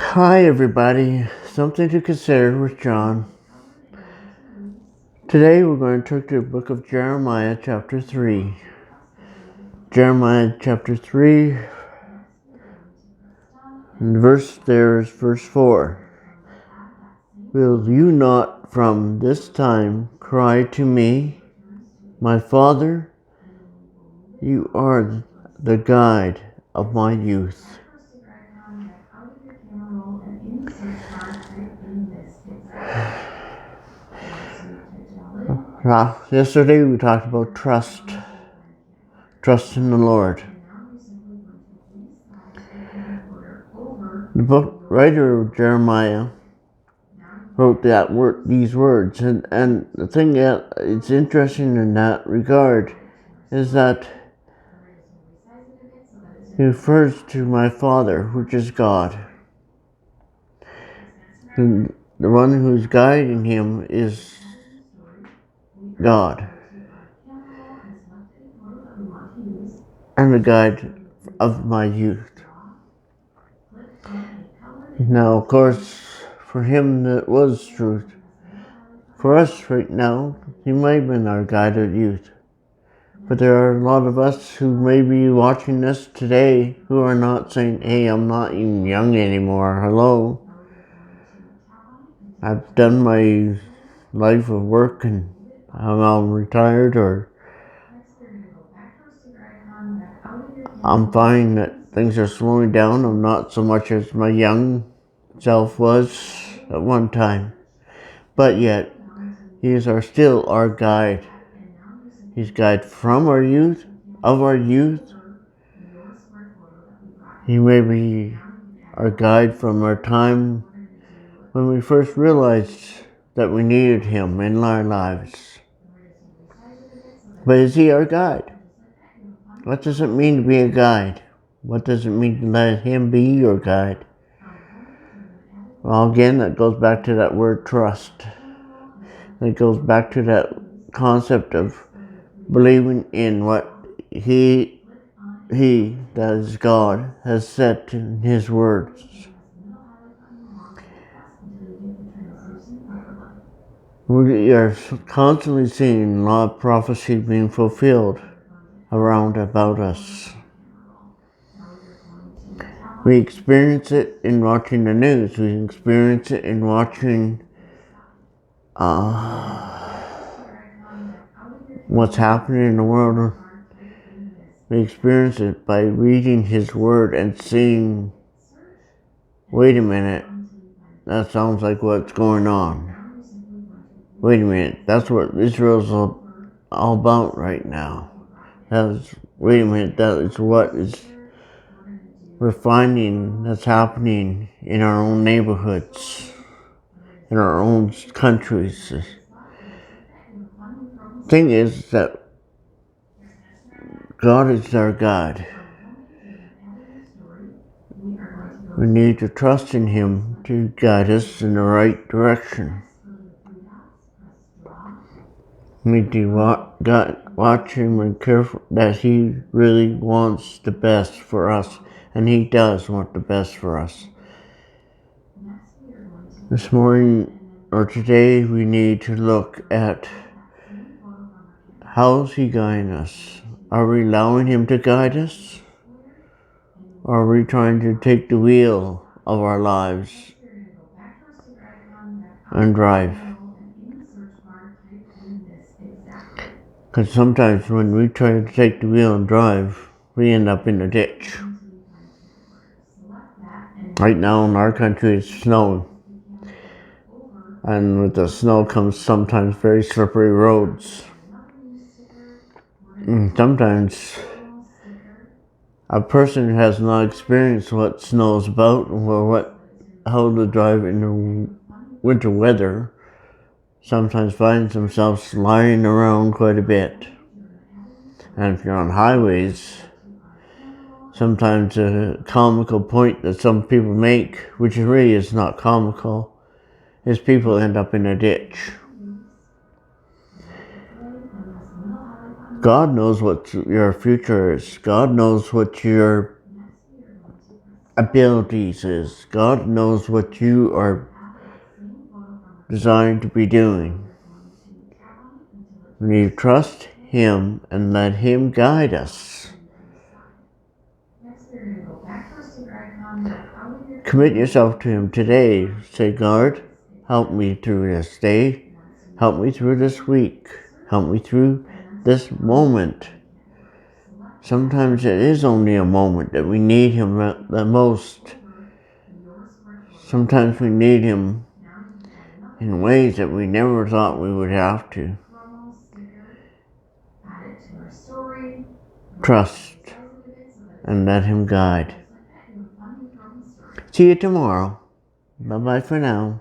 Hi everybody, something to consider with John. Today we're going to turn to the book of Jeremiah chapter 3. Jeremiah chapter 3, and the verse there is verse 4. Will you not from this time cry to me, my Father? You are the guide of my youth. Yesterday we talked about trust in the Lord. The book writer of Jeremiah wrote these words, and the thing that it's interesting in that regard is that he refers to my Father, which is God. And the one who's guiding him is God, and the guide of my youth. Now, of course, for him that was truth. For us right now, he may have been our guide of youth. But there are a lot of us who may be watching this today who are not saying, hey, I'm not even young anymore. Hello. I've done my life of work and I'm retired, or I'm finding that things are slowing down. I'm not so much as my young self was at one time. But yet, he is still our guide. He's guide from our youth, of our youth. He may be our guide from our time when we first realized that we needed him in our lives. But is he our guide? What does it mean to be a guide? What does it mean to let him be your guide? Well, again, that goes back to that word trust. It goes back to that concept of believing in what he, that is God, has said in his words. We are constantly seeing a lot of prophecy being fulfilled around about us. We experience it in watching the news. We experience it in watching what's happening in the world. We experience it by reading his word and seeing, wait a minute, that sounds like what's going on. Wait a minute, that's what Israel's all about right now. Wait a minute, that is what we're finding that's happening in our own neighborhoods, in our own countries. The thing is that God is our God. We need to trust in him to guide us in the right direction. We need to watch him and care that he really wants the best for us, and he does want the best for us. This morning or today we need to look at how is he guiding us. Are we allowing him to guide us? Or are we trying to take the wheel of our lives and drive? Because sometimes when we try to take the wheel and drive, we end up in a ditch. Right now in our country it's snowing. And with the snow comes sometimes very slippery roads. And sometimes a person who has not experienced what snow is about or how to drive in the winter weather sometimes finds themselves sliding around quite a bit. And if you're on highways, sometimes a comical point that some people make, which really is not comical, is people end up in a ditch. God knows what your future is. God knows what your abilities is. God knows what you are designed to be doing. We need to trust Him and let Him guide us. Commit yourself to Him today. Say, God, help me through this day. Help me through this week. Help me through this moment. Sometimes it is only a moment that we need Him the most. Sometimes we need Him in ways that we never thought we would have to. Trust and let Him guide. See you tomorrow. Bye-bye for now.